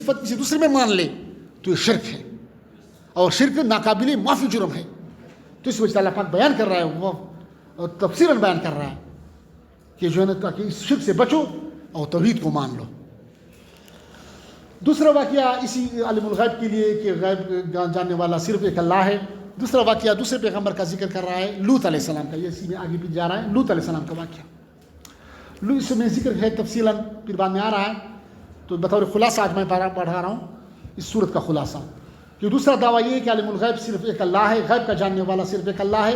صفت کسی دوسرے میں مان لے تو یہ شرک ہے، اور شرک ناقابل معافی جرم ہے. تو اس وجہ سے اللہ پاک بیان کر رہا ہے، وہ تفصیلاً بیان کر رہا ہے کہ جو ہے نا تاکہ اس شرک سے بچو اور توحید کو مان لو. دوسرا واقعہ اسی عالم الغیب کے لیے کہ غیب جاننے والا صرف ایک اللہ ہے. دوسرا واقعہ دوسرے پیغمبر کا ذکر کر رہا ہے، لوط علیہ السلام کا. یہ اسی میں آگے بھی جا رہا ہے، لوط علیہ السلام کا واقعہ. اس میں ذکر ہے تفصیلاً، پھر بعد میں آ رہا ہے. تو بطور خلاصہ آج میں پڑھا رہا ہوں اس صورت کا خلاصہ. کہ دوسرا دعویٰ یہ ہے کہ عالم الغیب صرف ایک اللہ ہے، غیب کا جاننے والا صرف ایک اللہ ہے،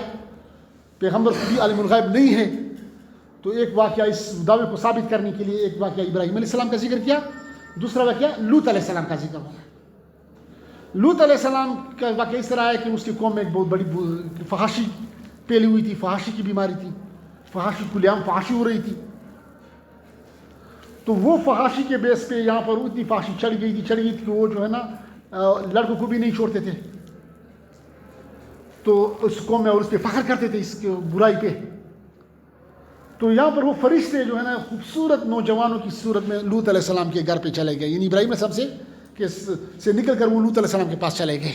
پیغمبر بھی عالم الغیب نہیں ہے. تو ایک واقعہ اس دعوے کو ثابت کرنے کے لیے ایک واقعہ ابراہیم علیہ السلام کا ذکر کیا، دوسرا واقعہ لوط علیہ السلام کا ذکر ہوا. لوط علیہ السلام کا واقعہ اس طرح ہے کہ اس کی قوم میں ایک بہت بڑی فحاشی پھیلی ہوئی تھی، فحاشی کی بیماری تھی، فحاشی کل عام فحاشی ہو رہی تھی. تو وہ فحاشی کے بیس پہ یہاں پر اتنی فحاشی چڑھ گئی تھی کہ وہ جو ہے نا لڑکوں کو بھی نہیں چھوڑتے تھے. تو اس قوم میں اور اس پہ فخر کرتے تھے، اس برائی پہ. تو یہاں پر وہ فرشتے جو ہے نا خوبصورت نوجوانوں کی صورت میں لوط علیہ السلام کے گھر پہ چلے گئے، یعنی ابراہیم علیہ السلام سے نکل کر وہ لوط علیہ السلام کے پاس چلے گئے.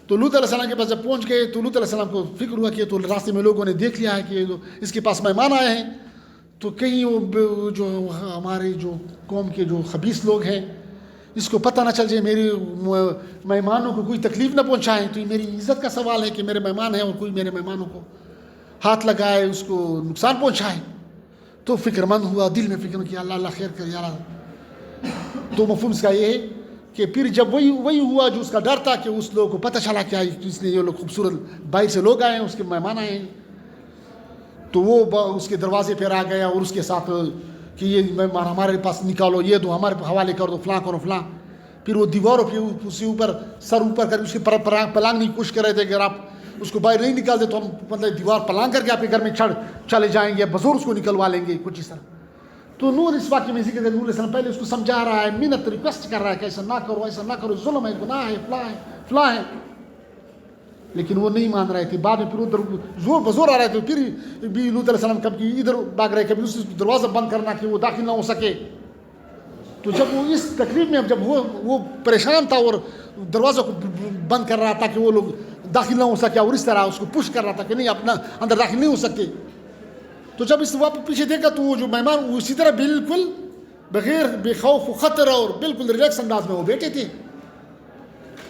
تو لوط علیہ السلام کے پاس جب پہنچ گئے تو لوط علیہ السلام کو فکر ہوا کہ تو راستے میں لوگوں نے دیکھ لیا ہے کہ اس کے پاس مہمان آئے ہیں، تو کہیں وہ جو ہمارے جو قوم کے جو خبیث لوگ ہیں اس کو پتہ نہ چل جائے، میرے مہمانوں کو کوئی تکلیف نہ پہنچائیں. تو یہ میری عزت کا سوال ہے کہ میرے مہمان ہیں اور کوئی میرے مہمانوں کو ہاتھ لگائے، اس کو نقصان پہنچائے. تو فکر مند ہوا، دل میں فکر کیا اللہ اللہ خیر کر یار. تو مفہوم اس کا یہ ہے کہ پھر جب وہی ہوا جو اس کا ڈر تھا کہ اس لوگوں کو پتہ چلا کہ اس نے یہ لوگ خوبصورت باہر سے لوگ آئے ہیں، اس کے مہمان آئے ہیں. تو وہ اس کے دروازے پہ آ گیا اور اس کے ساتھ کہ یہ ہمارے پاس نکالو، یہ دو ہمارے حوالے کر دو، فلاں کرو فلاں. پھر وہ دیواروں پہ اس کے اوپر سر اوپر کر اس کے پلانگنے کی کوشش کر رہے تھے کہ اگر آپ اس کو باہر نہیں نکالتے تو ہم مطلب دیوار پلانگ کر کے آپ کے گھر میں چلے جائیں گے، بزور اس کو نکلوا لیں گے کچھ اس طرح. تو نور اس واقعے میں ذکر ہے، نور علیہ السلام پہلے اس کو سمجھا رہا ہے، منت ریکویسٹ کر رہا ہے کہ ایسا نہ کرو، ایسا نہ کرو، ظلم ہے، گناہ ہے، فلاں ہے فلاں ہے. لیکن وہ نہیں مان رہے تھے. بعد میں پھر ادھر زور بزور آ رہے تھے. پھر بھی لوط علیہ السلام کبھی ادھر بھاگ رہے، کبھی اس دروازہ بند کرنا کہ وہ داخل نہ ہو سکے. تو جب وہ اس تکلیف میں جب وہ پریشان تھا اور دروازہ کو بند کر رہا تھا کہ وہ لوگ داخل نہ ہو سکے، اور اس طرح اس کو پش کر رہا تھا کہ نہیں اپنا اندر داخل نہیں ہو سکتے. تو جب اس واپس پیچھے دیکھا تو وہ جو مہمان اسی طرح بالکل بغیر بے خوف و خطر اور بالکل ریلیکس انداز میں وہ بیٹھے تھے.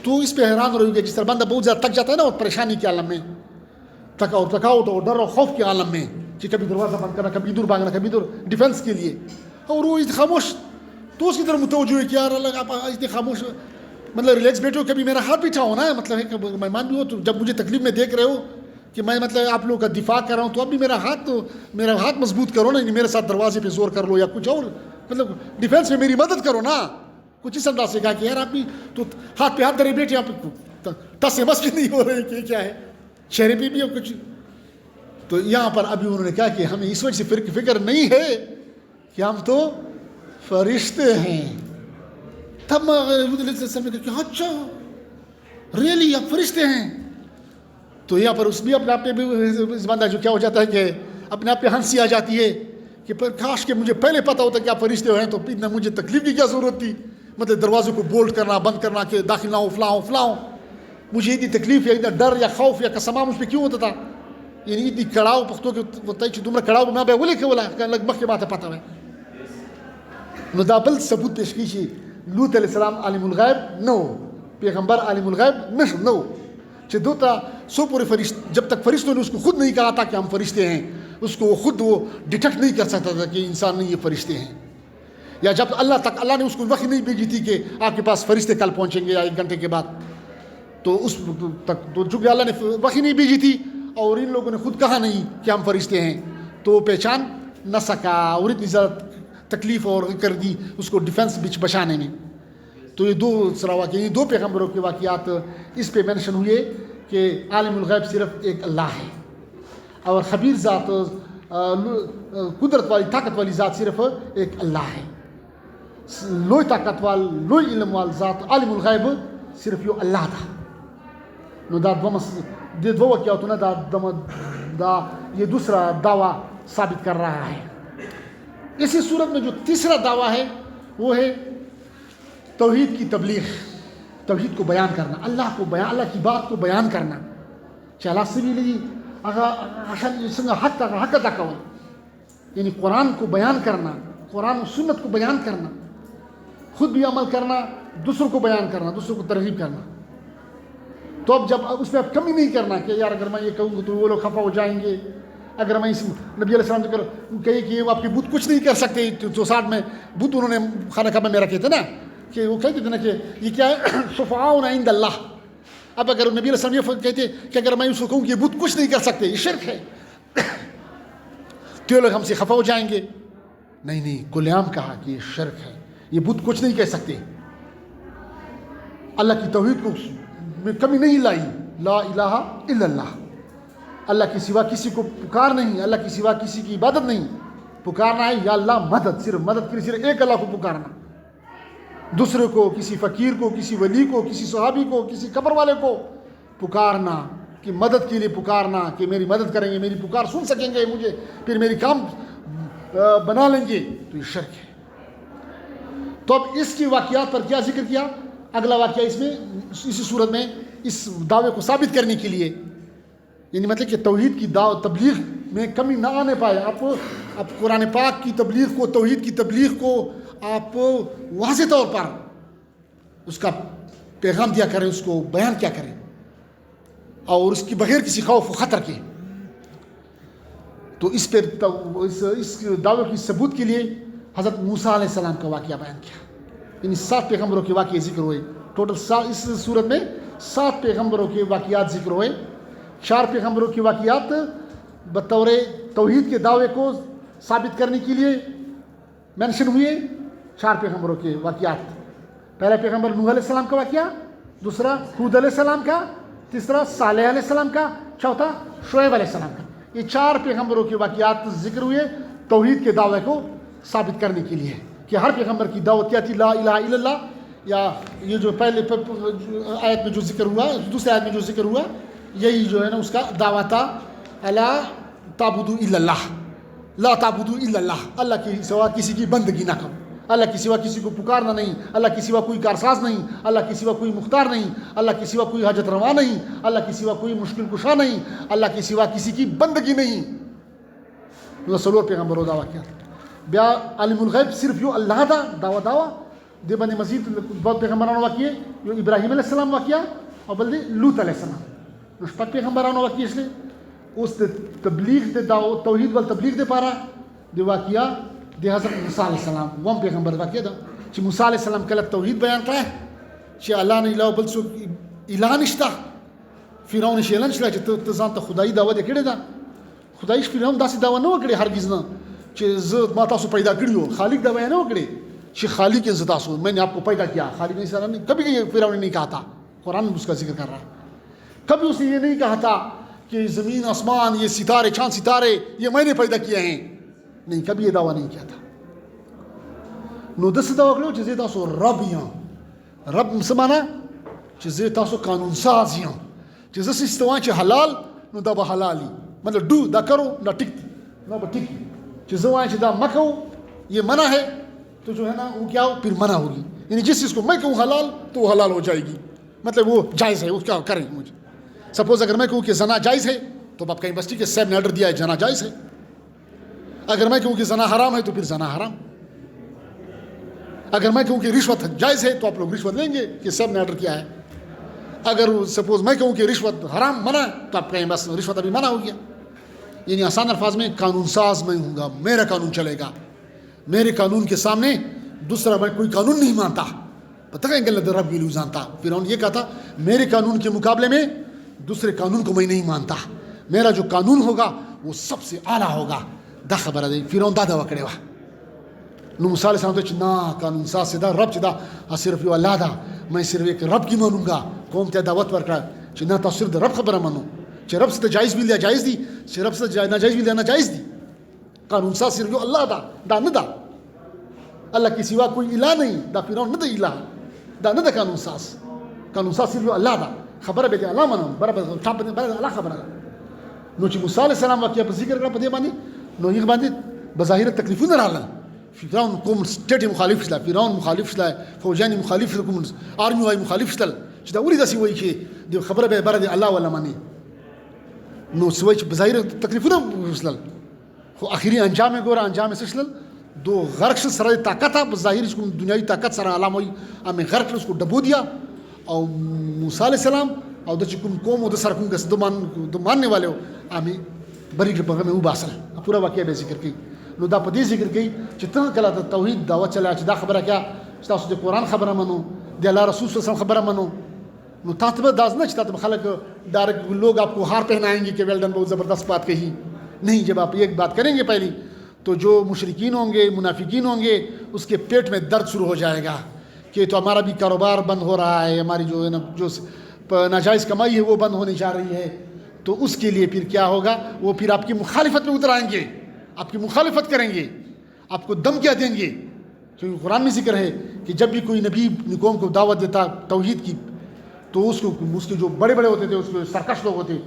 تو اس پہ حیران رہے گا، جس طرح بندہ بہت زیادہ تک جاتا ہے نا اور پریشانی کے عالم میں، تھکاوٹ اور ڈر اور خوف کے عالم میں، کہ کبھی دروازہ بند کرنا، کبھی ادھر بھاگنا، کبھی ادھر ڈیفینس کے لیے. اور وہ خاموش، تو اس کی طرف متوجہ ہے کہ یار اللہ آپ اتنے خاموش مطلب ریلیکس بیٹھو، کبھی میرا ہاتھ بھی اٹھاؤ نا، مطلب ہے کہ مہمان بھی ہو تو جب مجھے تکلیف میں دیکھ رہے ہو کہ میں مطلب آپ لوگوں کا دفاع کر رہا ہوں تو اب بھی میرا ہاتھ مضبوط کرو نا، میرے ساتھ دروازے پہ زور کر لو یا کچھ اور مطلب ڈیفینس میں میری مدد کرو نا. کچھ اس انداز سے کہا کہ یار آپ بھی تو ہاتھ پہ ہاتھ دھرے بیٹھے، آپ ٹس مس نہیں ہو رہے کہ کیا ہے، چہرے پہ بھی ہو کچھ. تو یہاں پر ابھی انہوں نے کہا کہ ہمیں اس وجہ سے فکر نہیں ہے کہ ہم تو فرشتے ہیں. تب میں کہا اچھا ریئلی آپ فرشتے ہیں. تو یہاں پر اس بھی اپنے آپ میں بندہ جو کیا ہو جاتا ہے کہ اپنے آپ پہ ہنسی آ جاتی ہے کہ کاش کہ مجھے پہلے پتہ ہوتا کہ آپ فرشتے ہیں تو اتنا مجھے تکلیف کی کیا ضرورت تھی، مطلب دروازوں کو بولٹ کرنا بند کرنا کہ داخل نہ ہو فلاں ہو. مجھے اتنی تکلیف یا اتنا ڈر یا خوف یا قسمہ مجھ پہ کیوں ہوتا تھا، یعنی اتنی کڑاؤ پختوں کے تمہارا کڑاؤ میں بولے کہ بولا لگ بھگ کے بات ہے پتہ ہے. ندابل ثبوت پیش کیجیے لوط علیہ السلام عالم الغیب نو، پیغمبر عالم الغیب نو. دوتا سو پورے فرشتے جب تک فرشتوں نے اس کو خود نہیں کہا تھا کہ ہم فرشتے ہیں، اس کو خود وہ ڈیٹیکٹ نہیں کر سکتا تھا کہ انسان نہیں یہ فرشتے ہیں. یا جب اللہ نے اس کو وحی نہیں بھیجی تھی کہ آپ کے پاس فرشتے کل پہنچیں گے یا 1 گھنٹے کے بعد، تو اس تک تو چونکہ اللہ نے وحی نہیں بھیجی تھی اور ان لوگوں نے خود کہا نہیں کہ ہم فرشتے ہیں، تو وہ پہچان نہ سکا اور اتنی زیادہ تکلیف اور کر دی اس کو ڈیفینس بچانے میں. تو یہ یہ دو پیغمبروں کے واقعات اس پہ مینشن ہوئے کہ عالم الغیب صرف ایک اللہ ہے اور خبیر ذات قدرت والی طاقت والی ذات صرف ایک اللہ ہے. لوئی طاقت وال لوئی علم وال ذات عالم الغیب صرف یہ اللہ تھا. نو دو واقعات نا یہ دوسرا دعویٰ ثابت کر رہا ہے. اسی صورت میں جو تیسرا دعویٰ ہے وہ ہے توحید کی تبلیغ، توحید کو بیان کرنا، اللہ کی بات کو بیان کرنا. چلا سبیلی عشان حق ادا کول، یعنی قرآن کو بیان کرنا، قرآن و سنت کو بیان کرنا، خود بھی عمل کرنا، دوسروں کو بیان کرنا، دوسروں کو ترغیب کرنا. تو اب جب اس میں اب کمی نہیں کرنا کہ یار اگر میں یہ کہوں گا تو وہ لوگ خفا ہو جائیں گے، اگر میں اس نبی علیہ السلام سے کہی کہ آپ کے بت کچھ نہیں کر سکتے. 260 میں بت انہوں نے خانہ کعبہ میں رکھے تھے نا، کہ وہ کہتے تھے نا کہ یہ کیا ہے شفعاؤنا عند اللہ. اب اگر نبی علیہ السلام یہ کہتے کہ اگر میں اس کو کہوں کہ یہ بت کچھ نہیں کر سکتے، یہ شرک ہے، تو یہ لوگ ہم سے خفا ہو جائیں گے. نہیں، کھلے عام کہا کہ یہ شرک ہے، یہ بت کچھ نہیں کہہ سکتے. اللہ کی توحید کو میں کمی نہیں لائی. لا الہ الا اللہ، اللہ کے سوا کسی کو پکار نہیں، اللہ کے سوا کسی کی عبادت نہیں. پکارنا ہے یا اللہ مدد، صرف مدد کے لیے صرف ایک اللہ کو پکارنا. دوسرے کو، کسی فقیر کو، کسی ولی کو، کسی صحابی کو، کسی قبر والے کو پکارنا، کہ مدد کے لیے پکارنا کہ میری مدد کریں گے، میری پکار سن سکیں گے مجھے، پھر میری کام بنا لیں گے، تو یہ شرک ہے. تو اب اس کی واقعات پر کیا ذکر کیا؟ اگلا واقعہ اس میں اسی صورت میں اس دعوے کو ثابت کرنے کے لیے، یعنی مطلب کہ توحید کی تبلیغ میں کمی نہ آنے پائے. آپ قرآن پاک کی تبلیغ کو، توحید کی تبلیغ کو آپ واضح طور پر اس کا پیغام دیا کریں، اس کو بیان کیا کریں، اور اس کی بغیر کسی خوف و خطر کے. تو اس دعوے کی ثبوت کے لیے حضرت موسیٰ علیہ السلام کا واقعہ بیان کیا. یعنی 7 پیغمبروں کے واقعے ذکر ہوئے. ٹوٹل اس صورت میں 7 پیغمبروں کے واقعات ذکر ہوئے. 4 پیغمبروں کے واقعات بطور توحید کے دعوے کو ثابت کرنے کے لیے مینشن ہوئے. 4 پیغمبروں کے واقعات. پہلا پیغمبر نوح علیہ السلام کا واقعہ، دوسرا ہود علیہ السلام کا، تیسرا صالح علیہ السلام کا، چوتھا شعیب علیہ السلام کا. یہ 4 پیغمبروں کے واقعات ذکر ہوئے توحید کے دعوے کو ثابت کرنے کے لیے، کہ ہر پیغمبر کی دعوت کیا تھی؟ لا الہ الا اللہ. یا یہ جو پہلے آیت میں جو ذکر ہوا، دوسرے آیت میں جو ذکر ہوا، یہی جو ہے نا اس کا دعویٰ تھا. الا تعبدوا الا اللہ، لا تعبدوا الا اللہ، اللہ کے سوا کسی کی بندگی نہ کرو، اللہ کے سوا کسی کو پکارنا نہیں، اللہ کے سوا کوئی کارساز نہیں، اللہ کے سوا کوئی مختار نہیں، اللہ کے سوا کوئی حاجت روا نہیں، اللہ کے سوا کوئی مشکل کشا نہیں، اللہ کے سوا کسی کی بندگی نہیں. سلور پیغمبروں دعویٰ کیا. بیا عالم الغیب صرف یو اللہ دا دعویٰ دے بندے مزید بہت پیغمبرانو واقعی یو ابراہیم علیہ السلام واقعہ اور بلدے لوط علیہ السلام. شپږ پیغمبرانو واقعی اس لیے اس دے تبلیغ دے توحید وال تبلیغ دے پارا دے واقعہ دے حضرت موسیٰ علیہ السلام وم پیغمبر واقعہ دا چې موسیٰ علیہ السلام کله توحید بیان کړه چې الله نه اله بل څوک اله نشته. فرعون یې اعلان کړه چې ته ځان ته خدایي دعوه دې کړې ده. خدای فرعون داسې دعوه نه وکړي هرگز نه چې زه ما تاسو پیدا کړي ہو. خالق دا بیان نه وکړي چې خالق زه تاسو میں نے آپ کو پیدا کیا. خالق نے سلام کبھی فرعون نے نہیں کہا تھا. قرآن اس کا ذکر کر رہا ہے. کبھی اس نے یہ نہیں کہا تھا کہ زمین آسمان یہ ستارے چاند ستارے یہ میں نے پیدا کیے ہیں. نہیں، کبھی یہ دعویٰ نہیں کیا تھا. نو دس دعویٰ کړو چې زه تاسو رب یم. رب څه معنا؟ چې زه تاسو قانون ساز یم. چې زه څه وایم چې حلال نو دا به حلالي، مطلب ڈو دا کرو دا ٹک نہ ٹک. چې زه وایم چې دا مه کوو یہ منع ہے تو جو ہے نا وہ کیا ہو پھر منع ہوگی. یعنی جس چیز کو میں کہوں حلال تو وہ حلال ہو جائے گی، مطلب وہ جائز ہے، وہ کیا کریں مجھے. سپوز اگر میں کہوں کہ زنا جائز ہے تو آپ کہیں بس ٹھیک ہے صاحب نے آرڈر دیا ہے زنا جائز ہے. اگر میں کہوں کہ زنا حرام ہے تو پھر زنا حرام. اگر میں کہوں کہ رشوت جائز ہے تو آپ لوگ رشوت لیں گے کہ صاحب نے آرڈر کیا ہے. اگر سپوز میں کہوں کہ رشوت حرام منع تو آپ کہیں بس رشوت ابھی منع ہو گیا. یعنی آسان الفاظ میں قانون ساز میں ہوں گا، میرا قانون چلے گا. میرے قانون کے سامنے دوسرا میں کوئی قانون نہیں مانتا. پتہ ہے کہ رب بھی جانتا. فرعون یہ کہا تھا میرے قانون کے مقابلے میں دوسرے قانون کو میں نہیں مانتا، میرا جو قانون ہوگا وہ سب سے اعلیٰ ہوگا. دا خبر ہے فرعون دا دعویٰ کرے وا. نو موسیٰ علیہ السلام تو نا قانون ساز سے دا رب چدا صرف یو اللہ دا، میں صرف ایک رب کی مانوں گا. قوم تے دعوت ورکڑا چې نا تاسو صرف رب خبره مانو، چې رب سے جائز بھی لیا جائز دی، چې رب سے ناجائز بھی لیا ناجائز دی. قانون ساز صرف یو اللہ دا نہ دا، اللہ کے سوا کوئی الہ نہیں. دا فرعون نہ دا الہ، دا نہ دا قانون ساز. قانون ساز صرف یو اللہ دا خبره به الله منو برابر ټاپ نه برابر الله خبره. نو چې موسی علیہ السلام واقعیا په ذکر کړه په دې باندې نو یې باندې بظاهر تکلیفونه راغله فرعون قوم ټټې مخالف شله، فرعون مخالف شله، فوجیان مخالف شله، کوم آرمي وای مخالف شله چې دا ولې داسې وایي چې د خبره به بره د الله ولا مني. نو څه وایي چې بظاهره تکلیفونه وشلل، خو اخري انجام یې ګوره، انجام یې څه شلل؟ دو غرق شل سره طاقت په ظاهري کوم دنیاوي طاقت سره علامه وي امې غرق کړل، اس کو ډبو دیا. او موسی علیہ السلام او د چې کوم قوم او د سره کوم کس د ماننے والے امې بری کړ په هغه وباسل. پورا واقعیا به ذکر کړي. نو دا په دې ذکر کوي چې ته کله د توحید دعوت چلا چې دا خبره کیا چې تاسو د قرآن خبره منو، د الله رسول صلی الله علیہ وسلم خبره منو، نو تاسو به داس نه چې تاسو خلک ڈائریکٹ لوگ آپ کو ہار پہنائیں گے کہ ویل ڈن بہت زبردست بات کہی. نہیں، جب آپ ایک بات کریں گے پہلی تو جو مشرکین ہوں گے، منافقین ہوں گے، اس کے پیٹ میں درد شروع ہو جائے گا کہ تو ہمارا بھی کاروبار بند ہو رہا ہے، ہماری جو ہے نا جو ناجائز کمائی ہے وہ بند ہونے جا رہی ہے. تو اس کے لیے پھر کیا ہوگا؟ وہ پھر آپ کی مخالفت میں اتر آئیں گے، آپ کی مخالفت کریں گے، آپ کو دم کیا دیں گے. کیونکہ قرآن میں ذکر ہے کہ جب بھی کوئی نبی قوم کو دعوت دیتا توحید کی تو اس کے جو بڑے بڑے ہوتے تھے، اس کے سرکش لوگ ہوتے،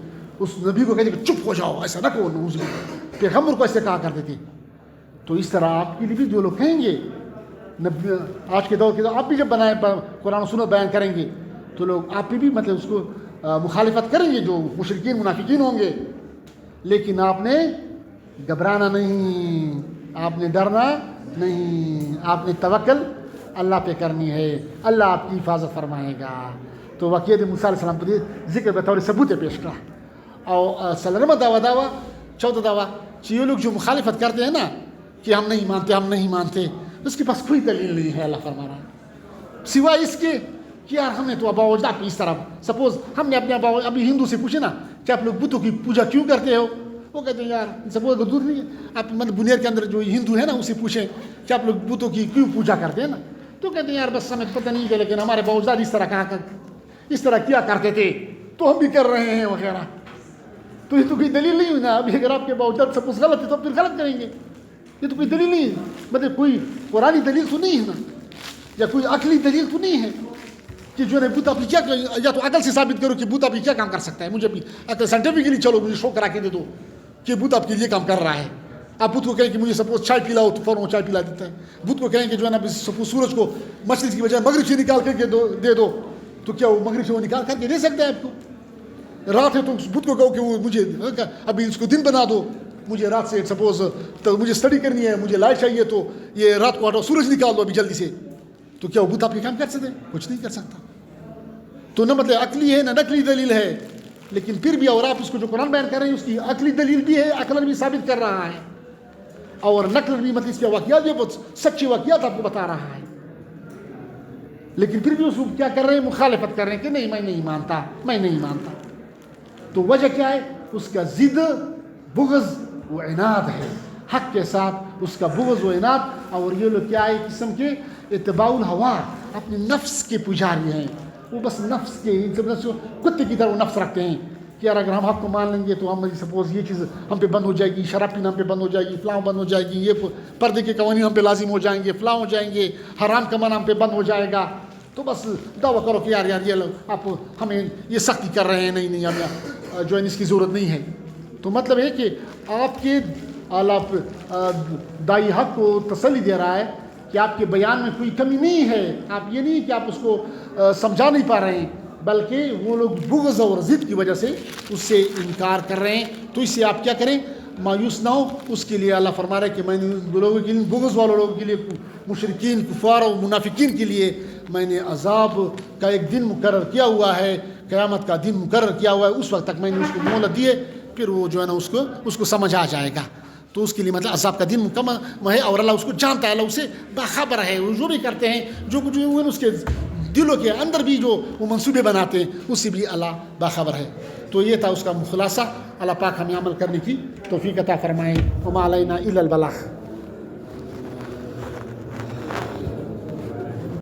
اس نبی کو کہتے کہ چپ ہو جاؤ، ایسا نہ کہو. پیغمبر کو ایسے کہا کرتے تھے. تو اس طرح آپ کے لیے بھی جو لوگ کہیں گے آج کے دور کے آپ بھی جب بنائے قرآن و سنت بیان کریں گے تو لوگ آپ بھی مطلب اس کو مخالفت کریں گے، جو مشرکین منافقین ہوں گے. لیکن آپ نے گھبرانا نہیں، آپ نے ڈرنا نہیں، آپ نے توکل اللہ پہ کرنی ہے، اللہ آپ کی حفاظت فرمائے گا. تو واقعہ موسیٰ علیہ السلام پر ذکر بطور ثبوت پیش کرا. اور سلرمہ دعویٰ چوتھا دعویٰ کہ یہ لوگ جو مخالفت کرتے ہیں نا کہ ہم نہیں مانتے، اس کے پاس کوئی دلیل نہیں ہے. اللہ فرما رہا ہے سوائے اس کے کہ یار ہم نے تو باوجود اس طرح سپوز ہم نے اپنے ابھی ہندو سے پوچھے نا کہ آپ لوگ بتوں کی پوجا کیوں کرتے ہو، وہ کہتے ہیں یار سپوز دور نہیں ہے، آپ مطلب بنیاد کے اندر جو ہندو ہے نا اسے پوچھیں کہ آپ لوگ بتوں کی کیوں پوجا کرتے ہیں نا، تو کہتے ہیں یار بس ہمیں پتہ نہیں ہے لیکن ہمارے باوجود اس طرح کیا کرتے تھے تو ہم بھی کر رہے ہیں وغیرہ. تو یہ تو کوئی دلیل نہیں ہوئی نا. ابھی اگر آپ کے باوجود سپوز غلط ہے تو پھر غلط کریں گے. یہ تو کوئی دلیل نہیں ہے، مطلب کوئی قرآنی دلیل تو نہیں ہے نا، یا کوئی عقلی دلیل تو نہیں ہے کہ جو ہے بت آپ کیا، یا تو عقل سے ثابت کرو کہ بت آپ کیا کام کر سکتا ہے. مجھے بھی عقل سائنٹیفکلی چلو مجھے شو کرا کے دے دو کہ بت آپ کے لیے کام کر رہا ہے. آپ بت کو کہیں کہ مجھے سپوز چائے پلاؤ تو فوراً چائے پلا دیتا ہے. بت کو کہیں کہ جو ہے نا سپوز سورج کو مشرق کی بجائے مغرب سے نکال کر کے دے دو تو کیا وہ مغرب سے وہ نکال کر کے دے سکتا ہے آپ کو. رات ہے تو بت کو کہو کہ وہ مجھے ابھی اس کو دن بنا دو، مجھے رات سے سپوز تو مجھے اسٹڈی کرنی ہے، مجھے لائٹ چاہیے تو یہ رات کو ہٹاؤ، سورج نکال دو ابھی جلدی سے. تو کیا وہ بت آپ کے کام کر سکتے؟ کچھ نہیں کر سکتا. تو نہ مطلب عقلی ہے نہ نقلی دلیل ہے. لیکن پھر بھی اور آپ اس کو جو قرآن بیان کر رہے ہیں اس کی عقلی دلیل بھی ہے، عقل بھی ثابت کر رہا ہے، اور نقل بھی مطلب اس کے واقعات بھی سچے واقعات آپ کو بتا رہا ہے. لیکن پھر بھی اس کو کیا کر رہے ہیں؟ مخالفت کر رہے ہیں کہ نہیں میں نہیں مانتا. تو وجہ کیا ہے؟ اس کا ضد بغض و عناد ہے. حق کے ساتھ اس کا بغض و عناد. اور یہ لوگ کیا ہے؟ قسم کے اتباع الہوا، اپنے نفس کے پجاری ہیں. وہ بس نفس کے کتے کی طرح نفس رکھتے ہیں کہ یار اگر ہم حق کو مان لیں گے تو ہم سپوز یہ چیز ہم پہ بند ہو جائے گی، شراب پینا ہم پہ بند ہو جائے گی، فلاں بند ہو جائے گی، یہ پردے کے قوانین ہم پہ لازم ہو جائیں گے، فلاں ہو جائیں گے، حرام کمانا ہم پہ بند ہو جائے گا. تو بس دعویٰ کرو کہ یار یہ لوگ آپ ہمیں یہ سختی کر رہے ہیں، نہیں ہمیں جو ہے اس کی ضرورت نہیں ہے. تو مطلب ہے کہ آپ کے آپ دائی حق کو تسلی دے رہا ہے کہ آپ کے بیان میں کوئی کمی نہیں ہے. آپ یہ نہیں کہ آپ اس کو سمجھا نہیں پا رہے ہیں، بلکہ وہ لوگ بغض اور ضد کی وجہ سے اس سے انکار کر رہے ہیں. تو اس سے آپ کیا کریں؟ مایوس نہ ہو. اس کے لیے اللہ فرما رہا ہے کہ میں نے لوگوں کے لیے، بغض والوں لوگوں کے لیے، مشرکین کفار اور منافقین کے لیے میں نے عذاب کا ایک دن مقرر کیا ہوا ہے، قیامت کا دن مقرر کیا ہوا ہے. اس وقت تک میں نے اس کو مہلت دی ہے، پھر وہ جو ہے نا اس کو سمجھ آ جائے گا. تو اس کے لیے مطلب عذاب کا دن مکمل ہے، اور اللہ اس کو جانتا ہے، اللہ اسے باخبر ہے. وہ جو بھی کرتے ہیں، جو کچھ اس کے دلوں کے اندر بھی جو وہ منصوبے بناتے ہیں، اس سے بھی اللہ باخبر ہے. تو یہ تھا اس کا خلاصہ. اللہ پاک ہمیں عمل کرنے کی توفیق عطا فرمائے. وما علینا الا البلاغ.